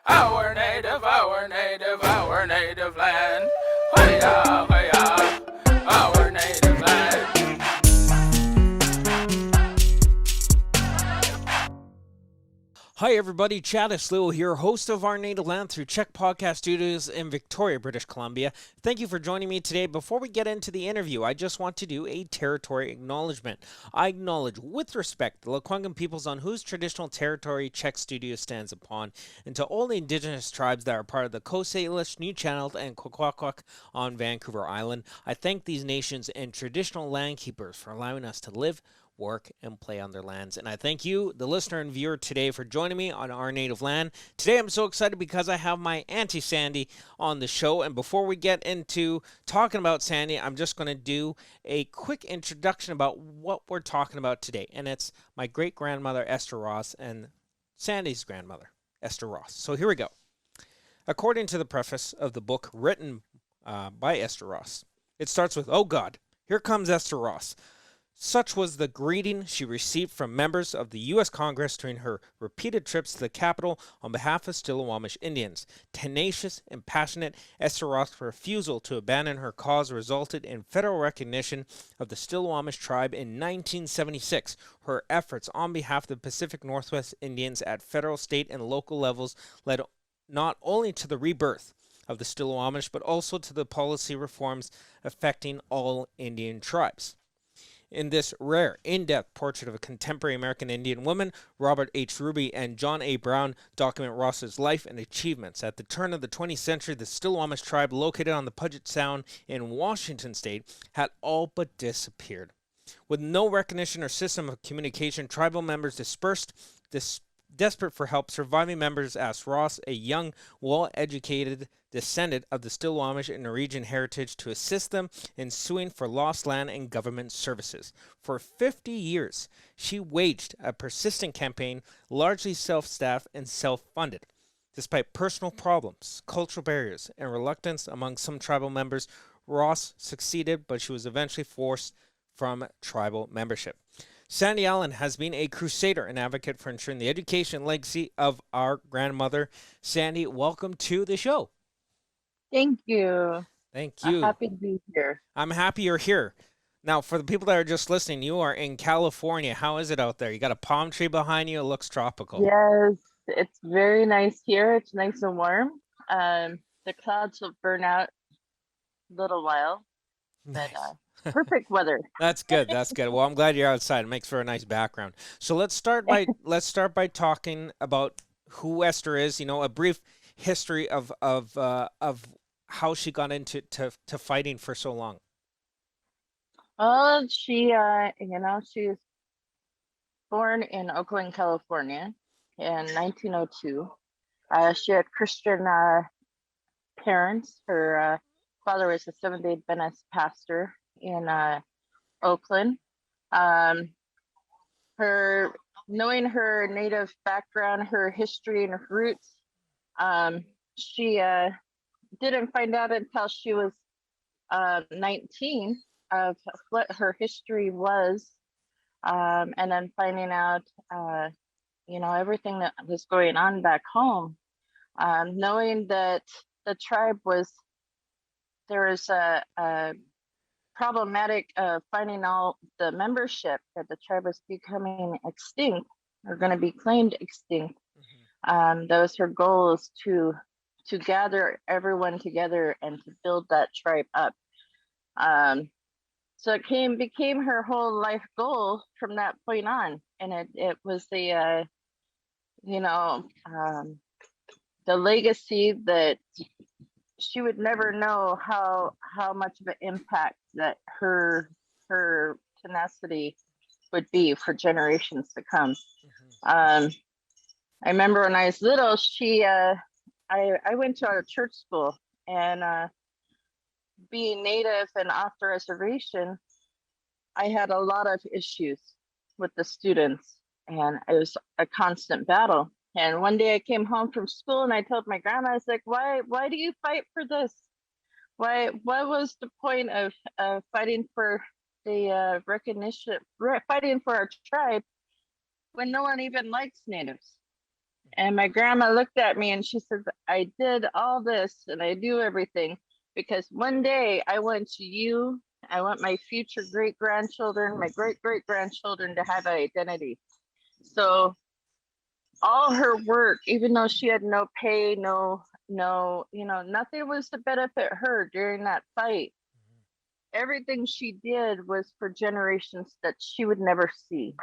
our native land. Hiya, hiya, our native land. Hi, everybody. Tchadas Leo here, host of Our Native Land through Czech Podcast Studios in Victoria, British Columbia. Thank you for joining me today. Before we get into the interview, I just want to do a territory acknowledgement. I acknowledge with respect the Lekwungen peoples on whose traditional territory Czech Studio stands upon, and to all the Indigenous tribes that are part of the Coast Salish, New Channel, and Kwakwakak on Vancouver Island. I thank these nations and traditional land keepers for allowing us to live, work, and play on their lands. And I thank you, the listener and viewer today, for joining me on Our Native Land. Today I'm so excited because I have my Auntie Sandy on the show. And before we get into talking about Sandy, I'm just going to do a quick introduction about what we're talking about today. And it's my great-grandmother, Esther Ross, and Sandy's grandmother, Esther Ross. So here we go. According to the preface of the book written by Esther Ross, it starts with, "Oh God, here comes Esther Ross." Such was the greeting she received from members of the U.S. Congress during her repeated trips to the Capitol on behalf of Stillaguamish Indians. Tenacious and passionate, Esther Ross' refusal to abandon her cause resulted in federal recognition of the Stillaguamish Tribe in 1976. Her efforts on behalf of the Pacific Northwest Indians at federal, state, and local levels led not only to the rebirth of the Stillaguamish, but also to the policy reforms affecting all Indian tribes. In this rare, in-depth portrait of a contemporary American Indian woman, Robert H. Ruby and John A. Brown document Ross's life and achievements. At the turn of the 20th century, the Stillaguamish tribe, located on the Puget Sound in Washington state, had all but disappeared. With no recognition or system of communication, tribal members dispersed. Desperate for help, surviving members asked Ross, a young, well-educated descendant of the Stillaguamish and Norwegian heritage, to assist them in suing for lost land and government services. For 50 years, she waged a persistent campaign, largely self-staffed and self-funded. Despite personal problems, cultural barriers, and reluctance among some tribal members, Ross succeeded, but she was eventually forced from tribal membership. Sandy Allen has been a crusader and advocate for ensuring the education and legacy of our grandmother. Sandy, welcome to the show. Thank you. Thank I'm you. happy to be here. I'm happy you're here. Now, for the people that are just listening, you are in California. How is it out there? You got a palm tree behind you. It looks tropical. Yes, it's very nice here. It's nice and warm. The clouds will burn out a little while, but Nice. perfect weather. That's good. That's good. Well, I'm glad you're outside. It makes for a nice background. So let's start by talking about who Esther is. You know, a brief history of how she got into to fighting for so long. Well, she was born in Oakland, California in 1902. She had Christian parents. Her father was a Seventh-day Adventist pastor in Oakland. Her knowing her native background, her history, and her roots, she didn't find out until she was 19 of what her history was, and then finding out, everything that was going on back home, knowing that the tribe there was a problematic finding all the membership, that the tribe was becoming extinct or going to be claimed extinct. That was her goal, is to gather everyone together and to build that tribe up. So it became her whole life goal from that point on, and it was the legacy that she would never know how much of an impact that her tenacity would be for generations to come. I remember when I was little, I went to a church school, and being native and off the reservation, I had a lot of issues with the students, and it was a constant battle. And one day I came home from school and I told my grandma, I was like, why do you fight for this? What was the point of fighting for the recognition, fighting for our tribe when no one even likes natives? And my grandma looked at me and she says, I did all this and I do everything because one day I want you, I want my future great grandchildren, my great great grandchildren to have an identity. So all her work, even though she had no pay, nothing was to benefit her during that fight. Everything she did was for generations that she would never see.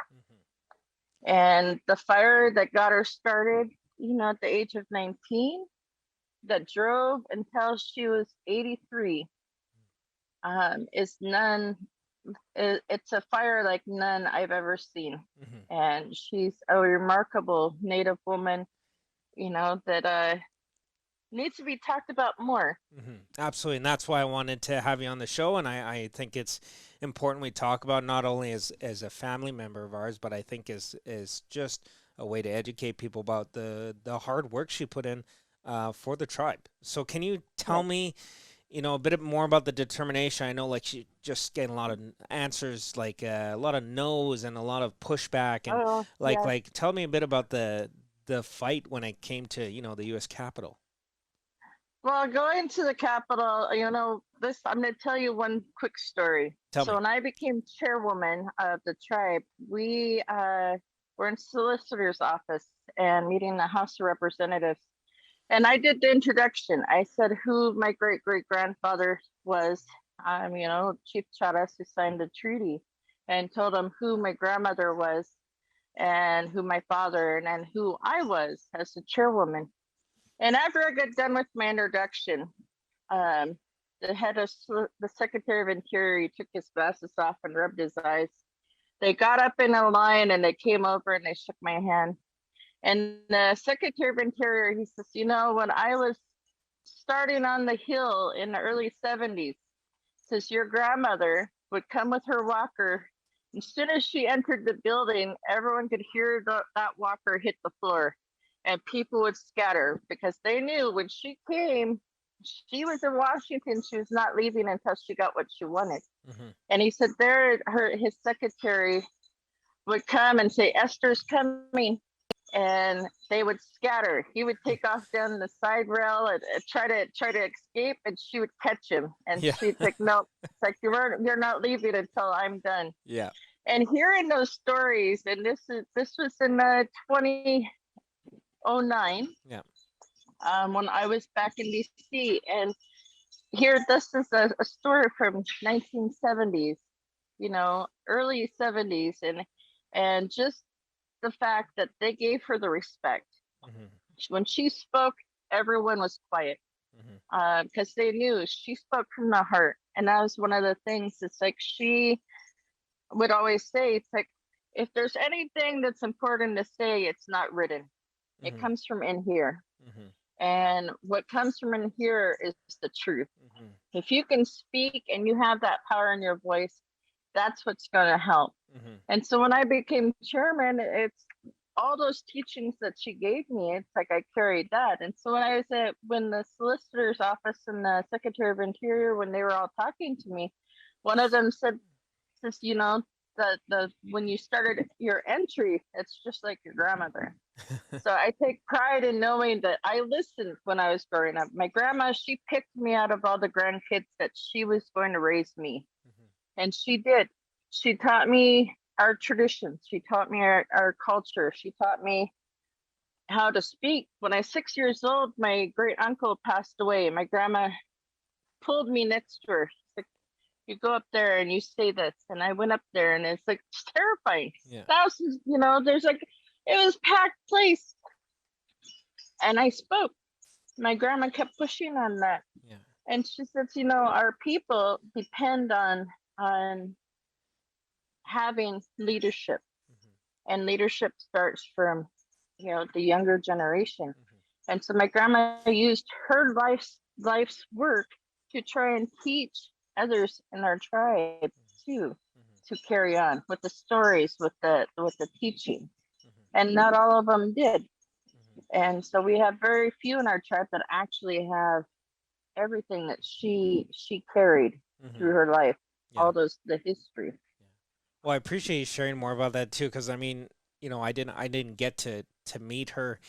And the fire that got her started, at the age of 19, that drove until she was 83, is none. It's a fire like none I've ever seen. And she's a remarkable Native woman, that needs to be talked about more. Absolutely, and that's why I wanted to have you on the show. And I think it's important we talk about not only as a family member of ours, but I think as just a way to educate people about the hard work she put in for the tribe. So can you tell me, a bit more about the determination? I know like she just getting a lot of answers, like a lot of no's and a lot of pushback, and like tell me a bit about the fight when it came to the U.S. Capitol. Well, going to the Capitol, I'm going to tell you one quick story. Tell me. When I became chairwoman of the tribe, we were in solicitor's office and meeting the House of Representatives. And I did the introduction. I said who my great great grandfather was, Chief Tchadas, who signed the treaty, and told him who my grandmother was and who my father and who I was as the chairwoman. And after I got done with my introduction, the head of the Secretary of Interior, he took his glasses off and rubbed his eyes. They got up in a line and they came over and they shook my hand. And the Secretary of Interior, he says, when I was starting on the Hill in the early 70s, says your grandmother would come with her walker. As soon as she entered the building, everyone could hear that walker hit the floor. And people would scatter because they knew when she came, she was in Washington. She was not leaving until she got what she wanted. And he said his secretary would come and say, Esther's coming. And they would scatter. He would take off down the side rail and try to escape, and she would catch him. And she'd think, no, it's like you're not leaving until I'm done. Yeah. And hearing those stories, and this was in 2009. Yeah. When I was back in DC, and this is a story from 1970s, early 70s, and just the fact that they gave her the respect. When she spoke, everyone was quiet because they knew she spoke from the heart. And that was one of the things. It's like she would always say, it's like, if there's anything that's important to say, it's not written. It comes from in here. And what comes from in here is the truth. If you can speak and you have that power in your voice, that's what's going to help. And so when I became chairman, it's all those teachings that she gave me. It's like I carried that. And so when the solicitor's office and the Secretary of Interior, when they were all talking to me, one of them said, when you started your entry, it's just like your grandmother. So I take pride in knowing that I listened when I was growing up. My grandma, she picked me out of all the grandkids that she was going to raise me. And she did. She taught me our traditions. She taught me our culture. She taught me how to speak. When I was 6 years old, my great uncle passed away. My grandma pulled me next to her. She's like, you go up there and you say this. And I went up there and it's like, it's terrifying. Thousands, there's like, it was packed place. And I spoke. My grandma kept pushing on that. And she said, our people depend on having leadership. And leadership starts from, the younger generation. And so my grandma used her life's work to try and teach others in our tribe too, to carry on with the stories, with the teaching. And not all of them did. And so we have very few in our tribe that actually have everything that she carried through her life, all the history. Well, I appreciate you sharing more about that too, because I mean, I didn't get to meet her,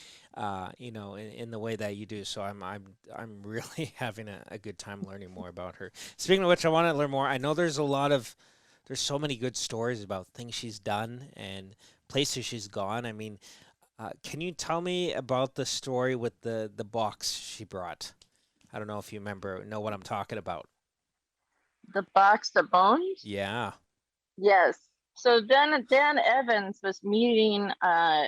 in the way that you do. So I'm really having a good time learning more about her. Speaking of which, I want to learn more. I know there's so many good stories about things she's done and places she's gone. I mean, can you tell me about the story with the box she brought? I don't know if you know what I'm talking about. The box of bones? Yeah. Yes. So Dan Evans was meeting,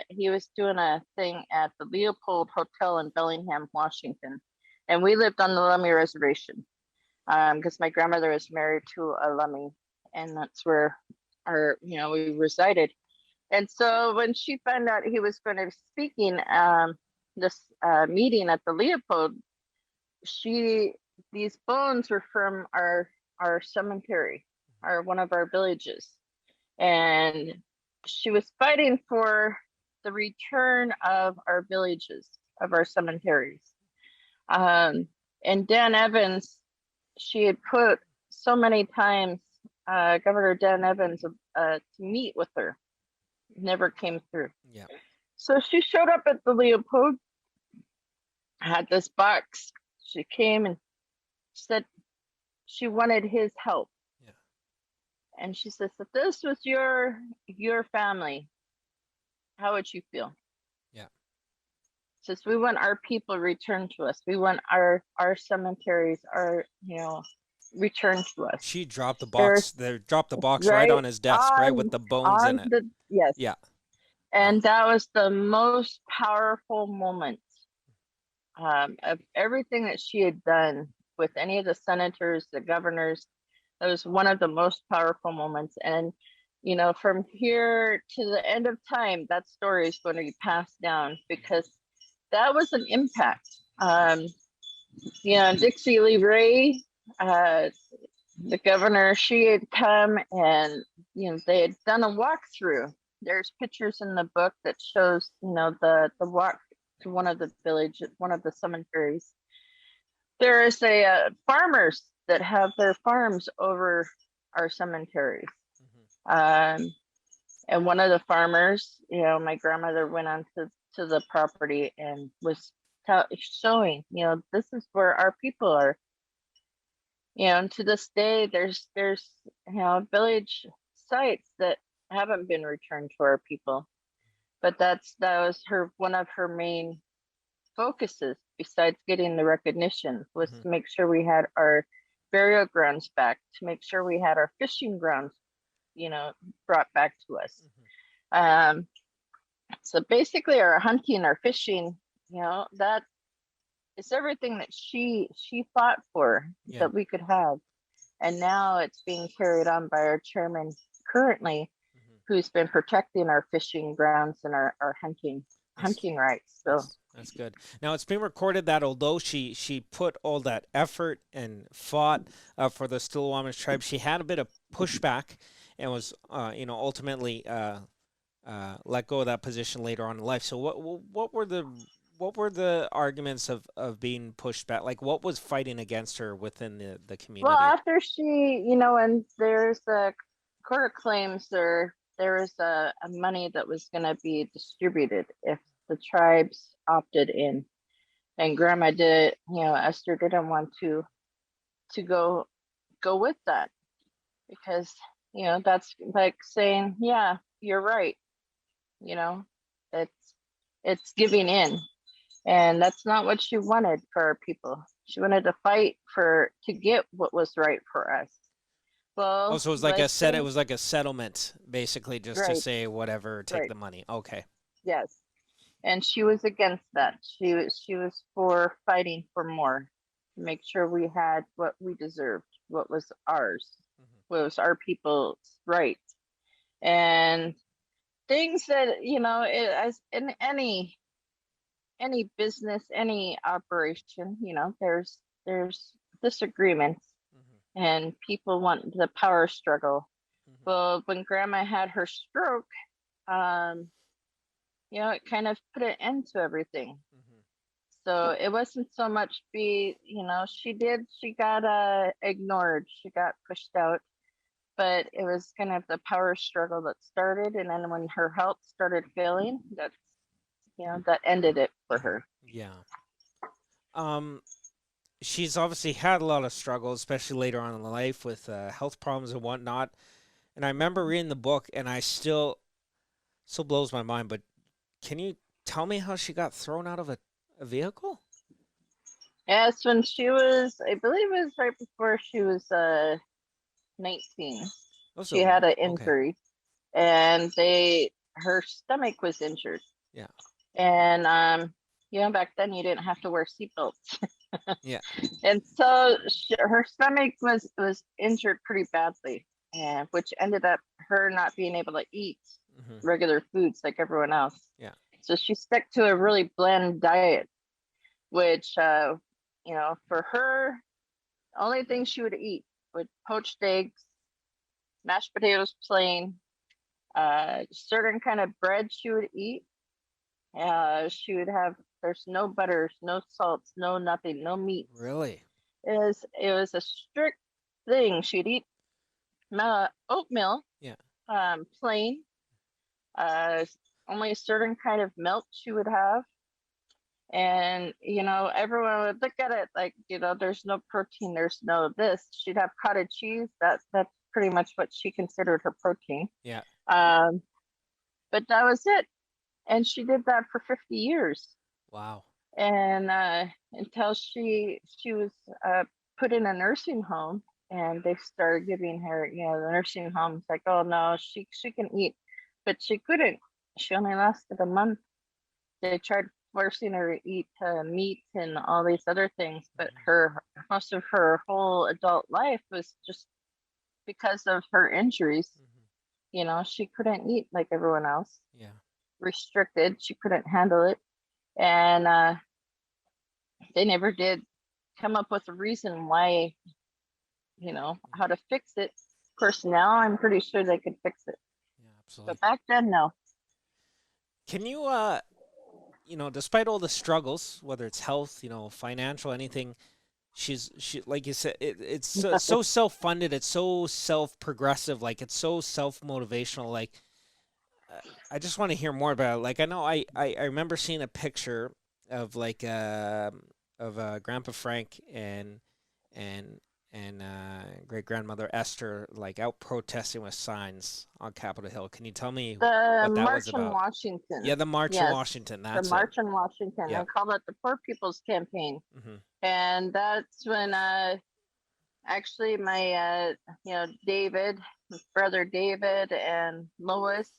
he was doing a thing at the Leopold Hotel in Bellingham, Washington. And we lived on the Lummi Reservation, because my grandmother was married to a Lummi, and that's where we resided. And so when she found out he was going to be speaking this meeting at the Leopold, these bones were from our cemetery, one of our villages, and she was fighting for the return of our villages, of our cemeteries. And Dan Evans, she had put so many times, Governor Dan Evans, to meet with her, never came through. Yeah. So she showed up at the Leopold, had this box. She came and said she wanted his help. Yeah. And she says, if this was your family, how would you feel? Yeah. Says, we want our people returned to us. We want our cemeteries, returned to us. She dropped the There's box. They dropped the box right right on his desk, right, with the bones in it. Yes. Yeah. And that was the most powerful moment of everything that she had done with any of the senators, the governors. That was one of the most powerful moments. And, from here to the end of time, that story is going to be passed down, because that was an impact. Dixie Lee Ray, the governor, she had come and, they had done a walkthrough. There's pictures in the book that shows, the walk to one of the villages, one of the cemeteries. There is farmers that have their farms over our cemeteries. And one of the farmers, my grandmother went on to the property and was showing, this is where our people are. And to this day, there's village sites that haven't been returned to our people. But that was one of her main focuses, besides getting the recognition, was to make sure we had our burial grounds back, to make sure we had our fishing grounds, brought back to us. So basically our hunting, our fishing, that is everything that she fought for, that we could have. And now it's being carried on by our chairman currently, who's been protecting our fishing grounds and our hunting rights. So that's good. Now, it's been recorded that although she put all that effort and fought for the Stillaguamish tribe, she had a bit of pushback and was, ultimately let go of that position later on in life. So what were the arguments of being pushed back? Like, what was fighting against her within the community? Well, after she, and there's a court of claims, there was a money that was going to be distributed if the tribes opted in, and Grandma Esther didn't want to go with that, because that's like saying, yeah, you're right, it's giving in, and that's not what she wanted for our people. She wanted to fight to get what was right for us. Well, so it was like it was like a settlement, basically, just to say whatever, take the money. Okay. Yes. And she was against that. She was for fighting for more, to make sure we had what we deserved, what was ours, what was our people's right. And things that, as in any business, any operation, there's disagreements, and people want the power struggle. Well, when Grandma had her stroke, it kind of put an end to everything. So it wasn't so much she got ignored, she got pushed out. but it was kind of the power struggle that started, and then when her health started failing, that's, that ended it for her. Yeah. Um, she's obviously had a lot of struggles, especially later on in life with health problems and whatnot. And I remember reading the book, and I still blows my mind. But can you tell me how she got thrown out of a vehicle? Yes, when she was, I believe it was right before she was 19. Oh, She so had an okay, injury, and her stomach was injured. yeah, And back then you didn't have to wear seatbelts. yeah, And so her stomach was injured pretty badly, and which ended up her not being able to eat regular foods like everyone else. yeah, So she stuck to a really bland diet, which for her, the only thing she would eat would poached eggs, mashed potatoes plain, certain kind of bread she would eat. She would have, there's no butters, no salts, no nothing, no meat. really, It was a strict thing. She'd eat oatmeal, yeah, plain, uh, only a certain kind of milk she would have. And, everyone would look at it like, there's no protein, there's no this. She'd have cottage cheese. That's pretty much what she considered her protein. yeah, Um, but that was it. And she did that for 50 years. wow, And until she was put in a nursing home, and they started giving her, the nursing home's like, oh no, she can eat, but she couldn't. She only lasted a month. They tried forcing her to eat meat and all these other things, but most of her whole adult life was just because of her injuries. She couldn't eat like everyone else. yeah, Restricted. She couldn't handle it, and they never did come up with a reason why, how to fix it. Of course, now I'm pretty sure they could fix it, yeah, absolutely. but back then, no. Can you despite all the struggles, whether it's health, financial, anything, she like you said, it's so self-funded, it's so self-progressive, like it's so self-motivational. Like I just want to hear more about it. Like I know I remember seeing a picture of like Grandpa Frank and great grandmother Esther like out protesting with signs on Capitol Hill. Can you tell me The what that was March on about? Washington. Yeah, the March in Yes, Washington. the That's it. March on Washington. Yeah. They called it the Poor People's Campaign. Hmm. And that's when actually my David, his brother David, and Lois,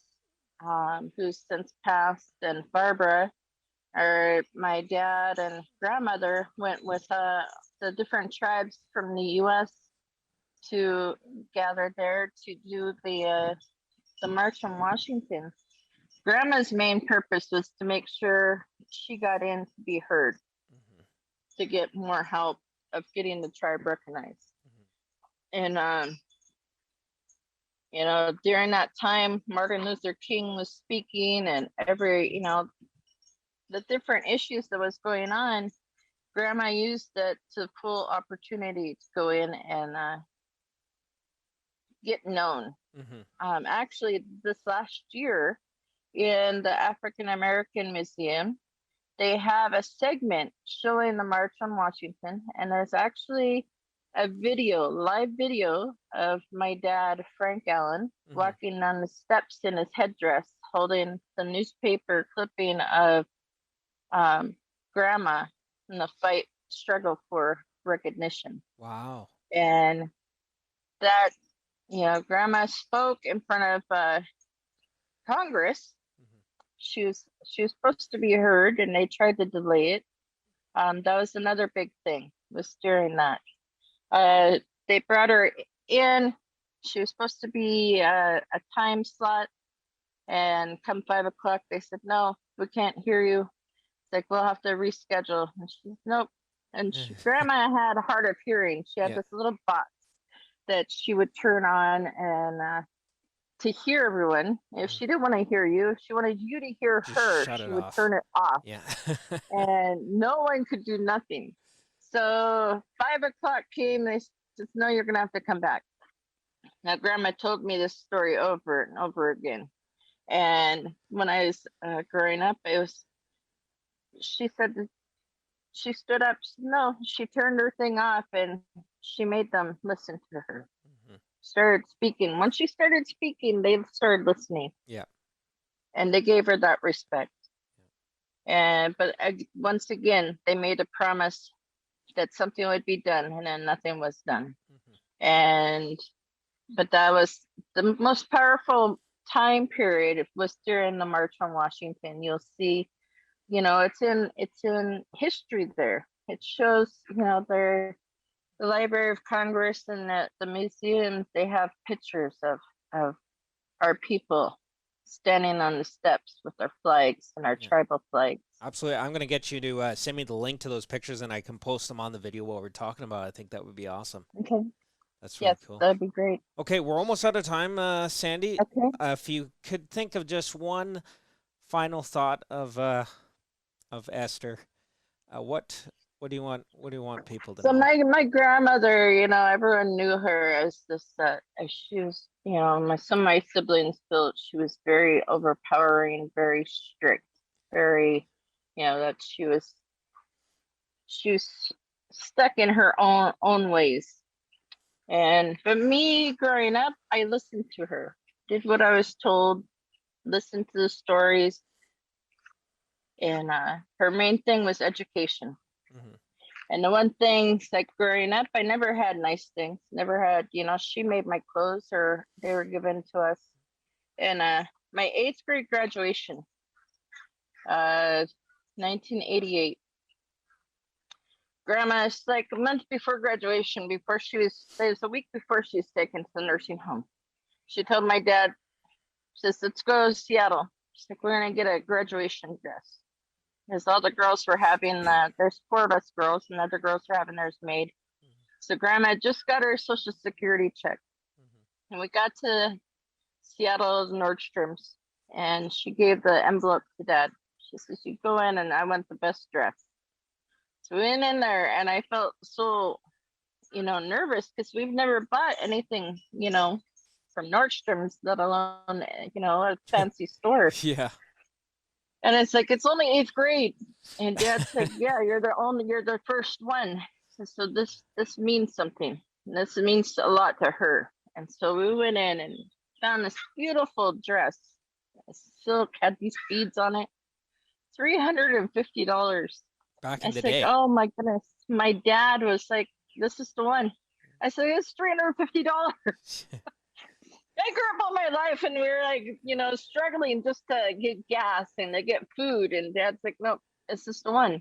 who's since passed, and Barbara, or my dad and grandmother, went with the different tribes from the U.S. to gather there to do the March on Washington. Grandma's main purpose was to make sure she got in to be heard, to get more help of getting the tribe recognized. And during that time, Martin Luther King was speaking, and the different issues that was going on, Grandma used it to full opportunity to go in and get known. Actually, this last year in the African American Museum, they have a segment showing the March on Washington, and there's actually a live video of my dad, Frank Allen, walking down the steps in his headdress, holding the newspaper clipping of Grandma in the struggle for recognition. Wow. And that, Grandma spoke in front of Congress. She was supposed to be heard, and they tried to delay it. That was another big thing, was during that. They brought her in. She was supposed to be a time slot, and come 5 o'clock, they said, no, we can't hear you. It's like, we'll have to reschedule. And she said, nope. And Grandma had a hard of hearing. She had Yeah. this little box that she would turn on and to hear everyone. If she didn't want to hear you, if she wanted you to hear Just her, shut she it would off. turn it off. Yeah. And no one could do nothing. So 5 o'clock came, they said, no, you're gonna have to come back. Now, Grandma told me this story over and over again. And when I was growing up, she said that she stood up. No, she turned her thing off and she made them listen to her. Mm-hmm. Started speaking. Once she started speaking, they started listening. Yeah. And they gave her that respect. But once again, they made a promise that something would be done, and then nothing was done. Mm-hmm. And but that was the most powerful time period. It was during the March on Washington. You'll see, it's in history there. It shows, the Library of Congress and the museums. They have pictures of our people standing on the steps with our flags and our tribal flags. Absolutely. I'm going to get you to send me the link to those pictures, and I can post them on the video while we're talking about it. I think that would be awesome. Okay. That's really cool. That'd be great. Okay, we're almost out of time, Sandy. Okay. If you could think of just one final thought of Esther, what do you want? What do you want people to know? So my grandmother, everyone knew her as this. As she was, some of my siblings felt she was very overpowering, very strict, very, that she was stuck in her own ways. But me growing up, I listened to her, did what I was told, listened to the stories, and her main thing was education. Mm-hmm. And the one thing, like growing up, I never had nice things. Never had, she made my clothes or they were given to us. And my 8th grade graduation, 1988. Grandma, it's like a month before graduation, it was a week before she was taken to the nursing home. She told my dad, she says, let's go to Seattle. She's like, we're going to get a graduation dress. Because all the girls were having, there's 4 of us girls, and the other girls were having theirs made. Mm-hmm. So Grandma just got her Social Security check. Mm-hmm. And we got to Seattle's Nordstrom's, and she gave the envelope to Dad. She says, you go in, and I want the best dress. So we went in there, and I felt so, nervous, because we've never bought anything, from Nordstrom's, let alone, a fancy store. Yeah. And it's like, it's only 8th grade. And Dad's like, yeah, you're the first one. So this means something. And this means a lot to her. And so we went in and found this beautiful dress. Silk, had these beads on it. $350. Back in the day. Like, oh my goodness. My dad was like, this is the one. I said, it's $350. I grew up all my life, and we were like, struggling just to get gas and to get food. And Dad's like, nope, this is the one.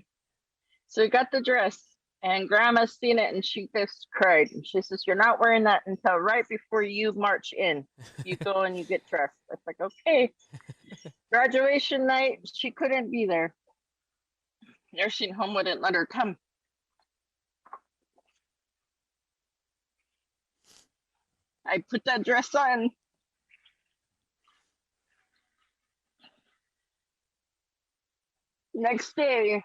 So we got the dress, and Grandma's seen it, and she just cried. And she says, you're not wearing that until right before you march in. You go and you get dressed. I was like, okay. Graduation night, she couldn't be there. Nursing home wouldn't let her come. I put that dress on. Next day,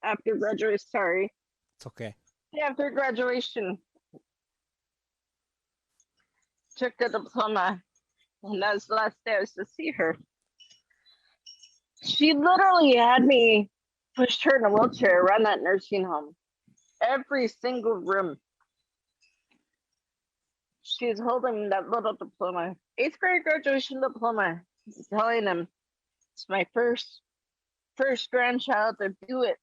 after graduation, sorry. It's okay. After graduation, took the diploma, and that was the last day I was to see her. She literally had me pushed her in a wheelchair around that nursing home. Every single room. She's holding that little diploma, 8th grade graduation diploma, telling them it's my first grandchild to do it.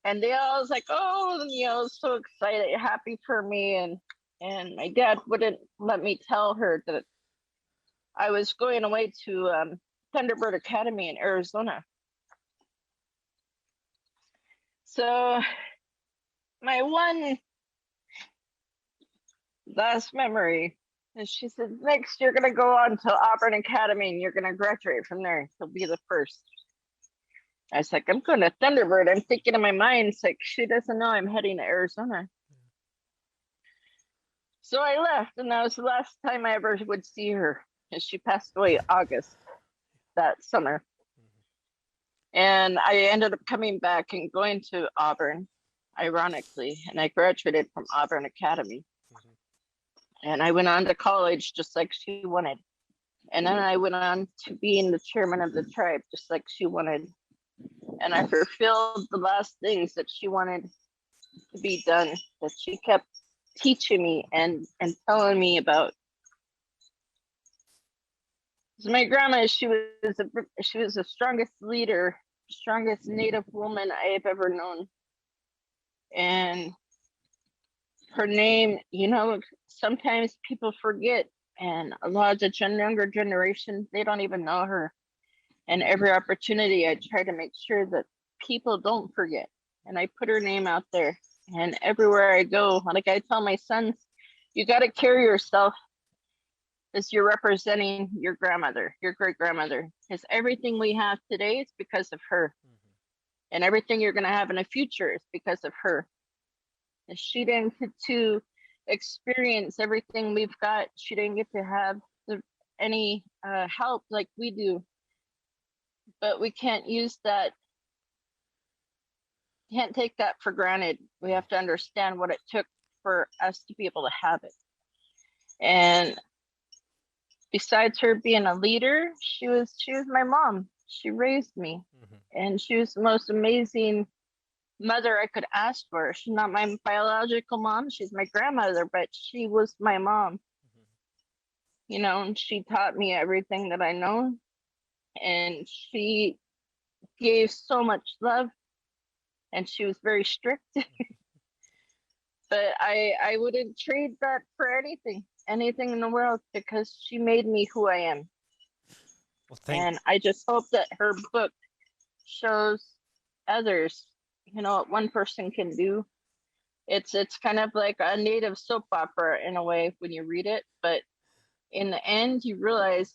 And they all was like, oh, so excited, happy for me. And my dad wouldn't let me tell her that I was going away to Thunderbird Academy in Arizona. So my one last memory is she said, next you're going to go on to Auburn Academy and you're going to graduate from there. You'll be the first. I was like, I'm going to Thunderbird. I'm thinking in my mind, it's like, she doesn't know I'm heading to Arizona. So I left, and that was the last time I ever would see her. And she passed away August that summer. And I ended up coming back and going to Auburn, ironically, and I graduated from Auburn Academy. And I went on to college just like she wanted. And then I went on to being the chairman of the tribe, just like she wanted. And I fulfilled the last things that she wanted to be done, that she kept teaching me and telling me about. So my grandma, she was the strongest leader, strongest Native woman I have ever known. And her name, you know, sometimes people forget, and a lot of the younger generation, they don't even know her. And every opportunity, I try to make sure that people don't forget. And I put her name out there. And everywhere I go, like I tell my sons, you got to carry yourself as you're representing your grandmother, your great grandmother. Because everything we have today is because of her. And everything you're going to have in the future is because of her. And she didn't get to experience everything we've got. She didn't get to have any help like we do. But we can't use that, can't take that for granted. We have to understand what it took for us to be able to have it. And besides her being a leader, she was my mom. She raised me. And she was the most amazing mother I could ask for. She's not my biological mom, she's my grandmother, but she was my mom. You know, and she taught me everything that I know. And she gave so much love, and she was very strict. But I wouldn't trade that for anything in the world, because she made me who I am. Well, and I just hope that her book shows others, you know, what one person can do. It's kind of like a Native soap opera in a way when you read it, but in the end you realize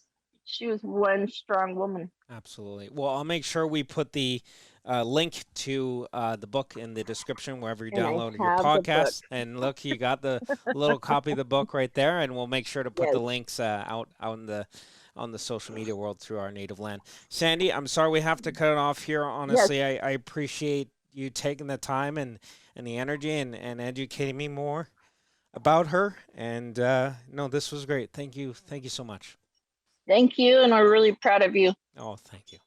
she was one strong woman. Absolutely. Well, I'll make sure we put the link to the book in the description wherever you And I download your have the book. podcast. And look, you got the little copy of the book right there, and we'll make sure to put Yes. the links out in the on the social media world through our native land. Sandy, I'm sorry we have to cut it off here. Honestly, I appreciate you taking the time and the energy and educating me more about her. And no, this was great. Thank you so much. Thank you, and we're really proud of you. Oh, thank you.